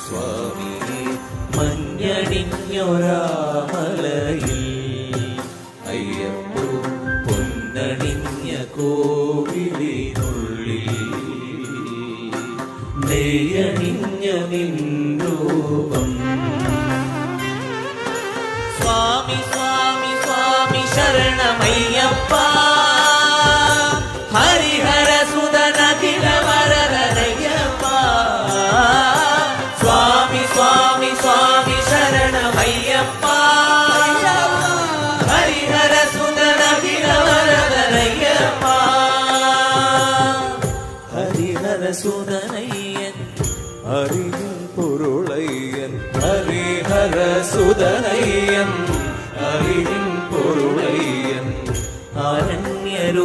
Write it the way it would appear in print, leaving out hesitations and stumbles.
സ്വാമി മഞ്ഞണിഞ്ഞൊരാമലയിൽ അയ്യപ്പോ പൊന്നണിഞ്ഞ കോവിലിനുള്ളിൽ നെയ്യണിഞ്ഞ നിൻരൂപം. സ്വാമി സ്വാമി സ്വാമി ശരണമയ്യപ്പ ഹരിഹര സുതനഖില വരദനയ്യപ്പ. സ്വാമി സ്വാമി സ്വാമി ശരണമയ്യപ്പ ഹരിഹര സുതനഖില വരദനയ്യപ്പ. ഹരിഹര സുതനയ്യൻ അറിവിൻ പൊരുളയ്യൻ ഹരിഹര സുതനയ്യൻ അറിവിൻ പൊരുളയ്യൻ ആരണ്യരൂപനയ്യൻ